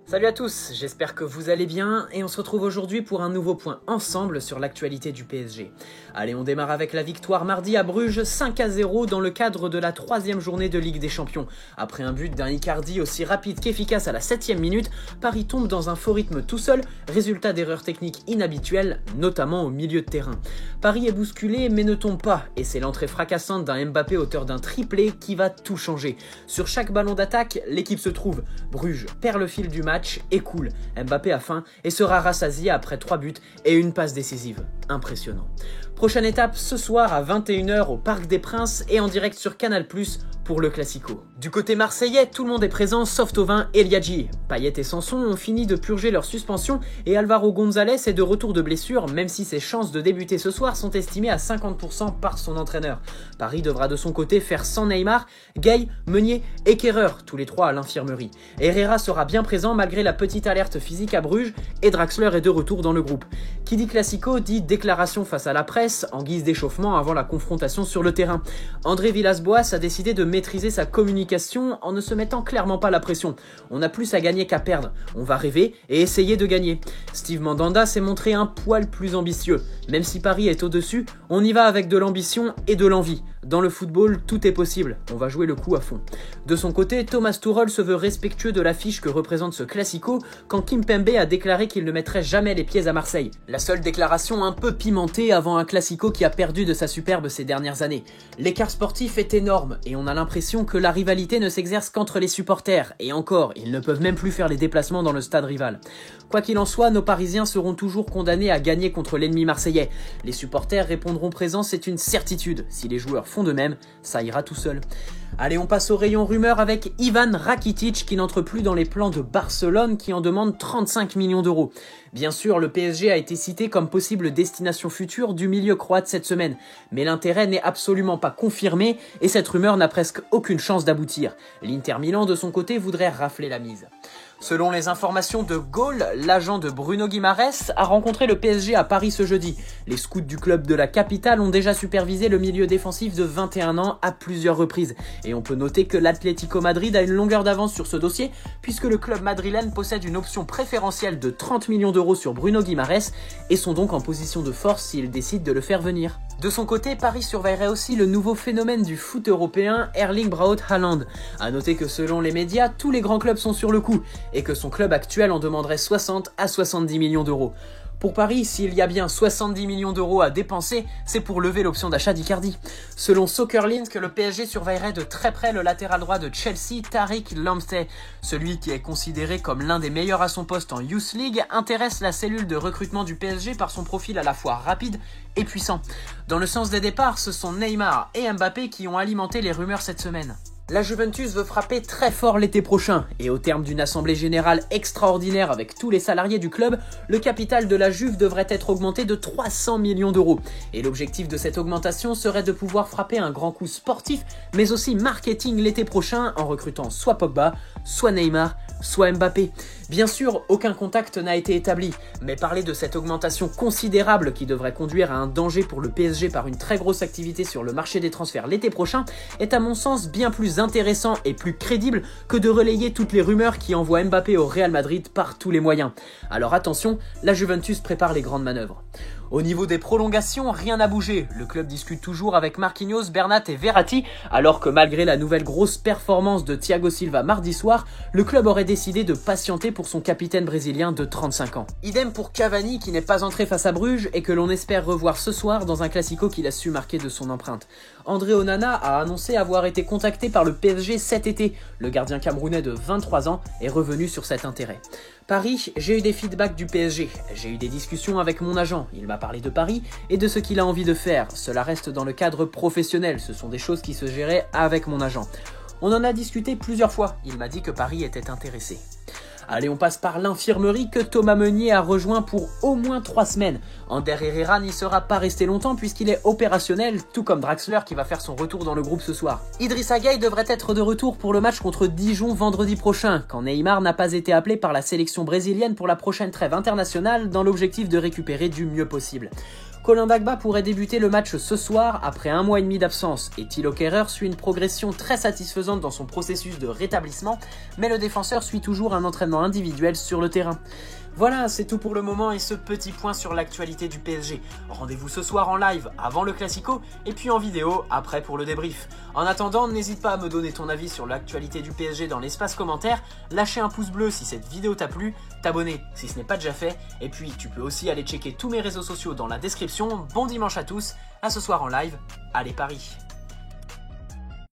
Salut à tous, j'espère que vous allez bien et on se retrouve aujourd'hui pour un nouveau point ensemble sur l'actualité du PSG. Allez, on démarre avec la victoire mardi à Bruges 5-0 dans le cadre de la 3e journée de Ligue des Champions. Après un but d'un Icardi aussi rapide qu'efficace à la 7e minute, Paris tombe dans un faux rythme tout seul, résultat d'erreurs techniques inhabituelles, notamment au milieu de terrain. Paris est bousculé mais ne tombe pas et c'est l'entrée fracassante d'un Mbappé auteur d'un triplé qui va tout changer. Sur chaque ballon d'attaque, l'équipe se trouve. Bruges perd le fil du match et cool. Mbappé a faim et sera rassasié après 3 buts et une passe décisive. Impressionnant. Prochaine étape ce soir à 21h au Parc des Princes et en direct sur Canal+ pour le Classico. Du côté marseillais, tout le monde est présent sauf Thauvin et Liadji. Payet et Sanson ont fini de purger leur suspension et Álvaro González est de retour de blessure même si ses chances de débuter ce soir sont estimées à 50% par son entraîneur. Paris devra de son côté faire sans Neymar, Gueye, Meunier et Kehrer, tous les trois à l'infirmerie. Herrera sera bien présent malgré la petite alerte physique à Bruges et Draxler est de retour dans le groupe. Qui dit Classico dit déclaration face à la presse en guise d'échauffement avant la confrontation sur le terrain. André Villas-Boas a décidé de maîtriser sa communication en ne se mettant clairement pas la pression. On a plus à gagner qu'à perdre. On va rêver et essayer de gagner. Steve Mandanda s'est montré un poil plus ambitieux. Même si Paris est au-dessus, on y va avec de l'ambition et de l'envie. Dans le football, tout est possible. On va jouer le coup à fond. De son côté, Thomas Tuchel se veut respectueux de l'affiche que représente ce Classico quand Kimpembe a déclaré qu'il ne mettrait jamais les pieds à Marseille. La seule déclaration un peu pimentée avant un Classico qui a perdu de sa superbe ces dernières années. L'écart sportif est énorme et on a l'impression que la rivalité ne s'exerce qu'entre les supporters. Et encore, ils ne peuvent même plus faire les déplacements dans le stade rival. Quoi qu'il en soit, nos Parisiens seront toujours condamnés à gagner contre l'ennemi marseillais. Les supporters répondront présents, c'est une certitude. Si les joueurs font de même, ça ira tout seul. Allez, on passe au rayon rumeur avec Ivan Rakitic qui n'entre plus dans les plans de Barcelone qui en demande 35 millions d'euros. Bien sûr, le PSG a été cité comme possible destination future du milieu croate cette semaine, mais l'intérêt n'est absolument pas confirmé et cette rumeur n'a presque aucune chance d'aboutir. L'Inter Milan de son côté voudrait rafler la mise. Selon les informations de Gaulle, l'agent de Bruno Guimaraes a rencontré le PSG à Paris ce jeudi. Les scouts du club de la capitale ont déjà supervisé le milieu défensif de 21 ans à plusieurs reprises. Et on peut noter que l'Atlético Madrid a une longueur d'avance sur ce dossier, puisque le club madrilène possède une option préférentielle de 30 millions d'euros sur Bruno Guimaraes et sont donc en position de force s'ils décident de le faire venir. De son côté, Paris surveillerait aussi le nouveau phénomène du foot européen, Erling Braut Haaland. A noter que selon les médias, tous les grands clubs sont sur le coup et que son club actuel en demanderait 60 à 70 millions d'euros. Pour Paris, s'il y a bien 70 millions d'euros à dépenser, c'est pour lever l'option d'achat d'Icardi. Selon Soccerlink, le PSG surveillerait de très près le latéral droit de Chelsea, Tariq Lamptey. Celui qui est considéré comme l'un des meilleurs à son poste en Youth League intéresse la cellule de recrutement du PSG par son profil à la fois rapide et puissant. Dans le sens des départs, ce sont Neymar et Mbappé qui ont alimenté les rumeurs cette semaine. La Juventus veut frapper très fort l'été prochain et au terme d'une assemblée générale extraordinaire avec tous les salariés du club, le capital de la Juve devrait être augmenté de 300 millions d'euros. Et l'objectif de cette augmentation serait de pouvoir frapper un grand coup sportif mais aussi marketing l'été prochain en recrutant soit Pogba, soit Neymar, soit Mbappé. Bien sûr, aucun contact n'a été établi, mais parler de cette augmentation considérable qui devrait conduire à un danger pour le PSG par une très grosse activité sur le marché des transferts l'été prochain est à mon sens bien plus intéressant et plus crédible que de relayer toutes les rumeurs qui envoient Mbappé au Real Madrid par tous les moyens. Alors attention, la Juventus prépare les grandes manœuvres. Au niveau des prolongations, rien n'a bougé. Le club discute toujours avec Marquinhos, Bernat et Verratti, alors que malgré la nouvelle grosse performance de Thiago Silva mardi soir, le club aurait décidé de patienter pour son capitaine brésilien de 35 ans. Idem pour Cavani qui n'est pas entré face à Bruges et que l'on espère revoir ce soir dans un Classico qu'il a su marquer de son empreinte. André Onana a annoncé avoir été contacté par le PSG cet été. Le gardien camerounais de 23 ans est revenu sur cet intérêt. Paris, j'ai eu des feedbacks du PSG, j'ai eu des discussions avec mon agent, il m'a parlé de Paris et de ce qu'il a envie de faire. Cela reste dans le cadre professionnel, ce sont des choses qui se géraient avec mon agent. On en a discuté plusieurs fois, il m'a dit que Paris était intéressé. Allez, on passe par l'infirmerie que Thomas Meunier a rejoint pour au moins 3 semaines. Ander Herrera n'y sera pas resté longtemps puisqu'il est opérationnel, tout comme Draxler qui va faire son retour dans le groupe ce soir. Idrissa Gueye devrait être de retour pour le match contre Dijon vendredi prochain, quand Neymar n'a pas été appelé par la sélection brésilienne pour la prochaine trêve internationale dans l'objectif de récupérer du mieux possible. Colin Bagba pourrait débuter le match ce soir après 1 mois et demi d'absence et Thilo Kehrer suit une progression très satisfaisante dans son processus de rétablissement, mais le défenseur suit toujours un entraînement individuel sur le terrain. Voilà, c'est tout pour le moment et ce petit point sur l'actualité du PSG. Rendez-vous ce soir en live avant le Classico et puis en vidéo après pour le débrief. En attendant, n'hésite pas à me donner ton avis sur l'actualité du PSG dans l'espace commentaire, lâcher un pouce bleu si cette vidéo t'a plu, t'abonner si ce n'est pas déjà fait, et puis tu peux aussi aller checker tous mes réseaux sociaux dans la description. Bon dimanche à tous, à ce soir en live, allez Paris!